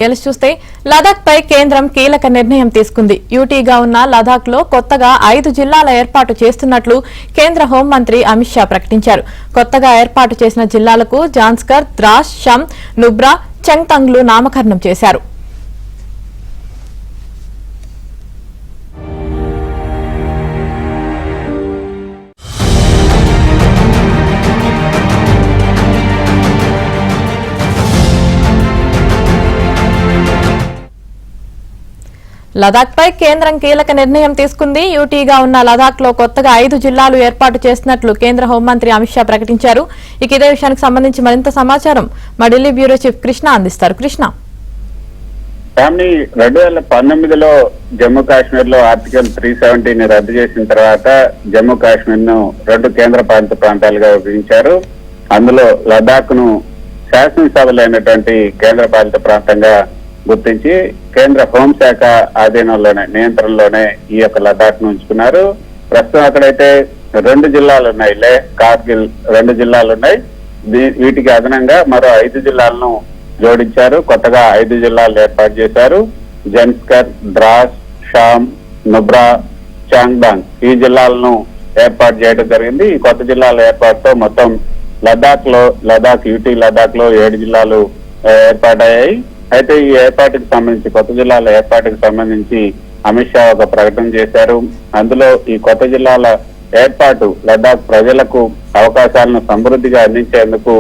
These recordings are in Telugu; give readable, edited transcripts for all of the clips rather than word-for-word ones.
చూస్తే లదాఖ్ పై కేంద్రం కీలక నిర్ణయం తీసుకుంది. యూటీగా ఉన్న లదాఖ్ లో కొత్తగా 5 జిల్లాల ఏర్పాటు చేస్తున్నట్లు కేంద్ర హోంమంత్రి అమిత్ షా ప్రకటించారు. కొత్తగా ఏర్పాటు చేసిన జిల్లాలకు జాన్స్కర్, ద్రాస్, షమ్, నుబ్రా, చెంగ్తంగ్లు నామకరణం చేశారు. లదాఖ్ పై కేంద్రం కీలక నిర్ణయం తీసుకుంది. యూటీగా ఉన్న లదాఖ్ లో కొత్తగా 5 జిల్లాలు ఏర్పాటు చేసినట్లు కేంద్ర హోంమంత్రి అమిత్ షా ప్రకటించారు. ఇదే విషయానికి సంబంధించి మరింత సమాచారం మా ఢిల్లీ బ్యూరో చీఫ్ కృష్ణ అందిస్తారు. కృష్ణ, 2019లో జమ్మూ కాశ్మీర్ లో ఆర్టికల్ 370ని రద్దు చేసిన తర్వాత జమ్మూ కాశ్మీర్ ను 2 కేంద్ర పాలిత ప్రాంతాలుగా విభజించారు. అందులో లదాఖ్ ను శాసనసభలైనటువంటి కేంద్ర పాలిత ప్రాంతంగా గుర్తించి కేంద్ర హోంశాఖ ఆధీనంలోనే నియంత్రణలోనే ఈ యొక్క లదాఖ్ ను ఉంచుకున్నారు. ప్రస్తుతం అక్కడైతే 2 జిల్లాలు ఉన్నాయి, లే, కార్గిల్ 2 జిల్లాలు ఉన్నాయి. వీటికి అదనంగా మరో 5 జిల్లాలను జోడించారు. కొత్తగా 5 జిల్లాలు ఏర్పాటు చేశారు. జన్స్కర్, ద్రాస్, షామ్, నుబ్రా, చాంగ్దాంగ్ ఈ జిల్లాలను ఏర్పాటు చేయడం జరిగింది. ఈ కొత్త జిల్లాల ఏర్పాటుతో మొత్తం లదాఖ్ యూటీ లదాఖ్ లో 7 జిల్లాలు ఏర్పాటయ్యాయి. అయితే ఈ ఏర్పాటుకు సంబంధించి కొత్త జిల్లాల ఏర్పాటుకు సంబంధించి అమిత్ షా ఒక ప్రకటన చేశారు. అందులో ఈ కొత్త జిల్లాల ఏర్పాటు లదాఖ్ ప్రజలకు అవకాశాలను సమృద్ధిగా అందించేందుకు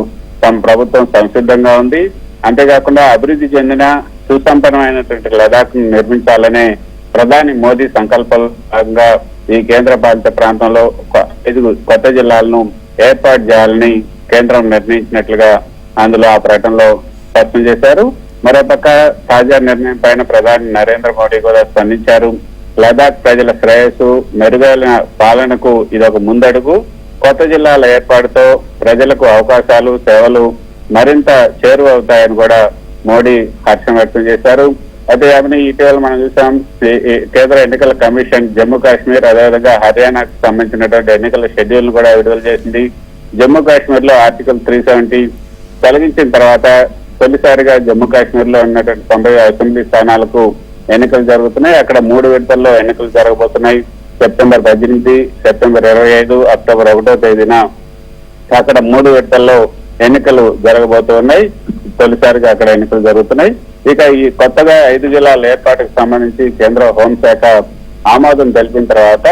తమ ప్రభుత్వం సంసిద్ధంగా ఉంది. అంతేకాకుండా అభివృద్ధి చెందిన సుసంపన్నమైనటువంటి లదాఖ్ ను నిర్మించాలనే ప్రధాని మోదీ సంకల్పంగా ఈ కేంద్ర పాలిత ప్రాంతంలో 5 కొత్త జిల్లాలను ఏర్పాటు చేయాలని కేంద్రం నిర్ణయించినట్లుగా అందులో ఆ ప్రకటనలో స్పష్టం చేశారు. మరోపక్క తాజా నిర్ణయం పైన ప్రధాని నరేంద్ర మోడీ కూడా స్పందించారు. లదాఖ్ ప్రజల శ్రేయస్సు, మెరుగైన పాలనకు ఇదొక ముందడుగు. కొత్త జిల్లాల ఏర్పాటుతో ప్రజలకు అవకాశాలు, సేవలు మరింత చేరువవుతాయని కూడా మోడీ హర్షం వ్యక్తం చేశారు. అయితే ఇటీవల మనం చూసాం, కేంద్ర ఎన్నికల కమిషన్ జమ్మూ కాశ్మీర్ అదేవిధంగా హర్యానాకు సంబంధించినటువంటి ఎన్నికల షెడ్యూల్ కూడా విడుదల చేసింది. జమ్మూ కాశ్మీర్ లో ఆర్టికల్ 370 తొలగించిన తర్వాత తొలిసారిగా జమ్మూ కాశ్మీర్ లో ఉన్నటువంటి 90 అసెంబ్లీ స్థానాలకు ఎన్నికలు జరుగుతున్నాయి. అక్కడ 3 విడతల్లో ఎన్నికలు జరగబోతున్నాయి. సెప్టెంబర్ 18, సెప్టెంబర్ 25, అక్టోబర్ 1వ తేదీన అక్కడ 3 విడతల్లో ఎన్నికలు జరగబోతున్నాయి. తొలిసారిగా అక్కడ ఎన్నికలు జరుగుతున్నాయి. ఇక ఈ కొత్తగా 5 జిల్లాల ఏర్పాటుకు సంబంధించి కేంద్ర హోంశాఖ ఆమోదం తెలిపిన తర్వాత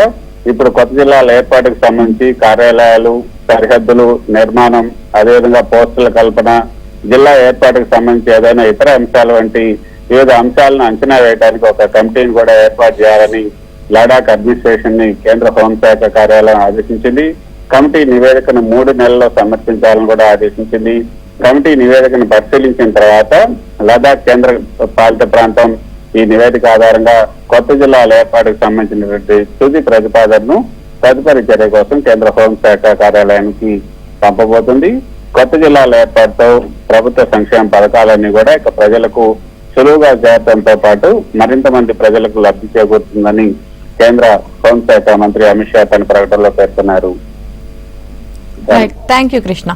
ఇప్పుడు కొత్త జిల్లాల ఏర్పాటుకు సంబంధించి కార్యాలయాలు, సరిహద్దులు నిర్మాణం, అదేవిధంగా పోస్టుల కల్పన, జిల్లా ఏర్పాటుకు సంబంధించి ఏదైనా ఇతర అంశాలు వంటి వివిధ అంశాలను అంచనా వేయడానికి ఒక కమిటీని కూడా ఏర్పాటు చేయాలని లడాక్ అడ్మినిస్ట్రేషన్ ని కేంద్ర హోంశాఖ కార్యాలయం ఆదేశించింది. కమిటీ నివేదికను 3 నెలల్లో సమర్పించాలని కూడా ఆదేశించింది. కమిటీ నివేదికను పరిశీలించిన తర్వాత లదాఖ్ కేంద్ర పాలిత ప్రాంతం ఈ నివేదిక ఆధారంగా కొత్త జిల్లాల ఏర్పాటుకు సంబంధించినటువంటి తుది ప్రతిపాదనను తదుపరి చర్య కోసం కేంద్ర హోంశాఖ కార్యాలయానికి పంపబోతుంది. కొత్త జిల్లాల ఏర్పాటుతో ప్రభుత్వ సంక్షేమ పథకాలన్నీ కూడా ఇక ప్రజలకు సులువుగా చేరడంతో పాటు మరింత మంది ప్రజలకు లబ్ధి చేకూరుతుందని కేంద్ర హోంశాఖ మంత్రి అమిత్ షా తన ప్రకటనలో పేర్కొన్నారు. Thank you Krishna.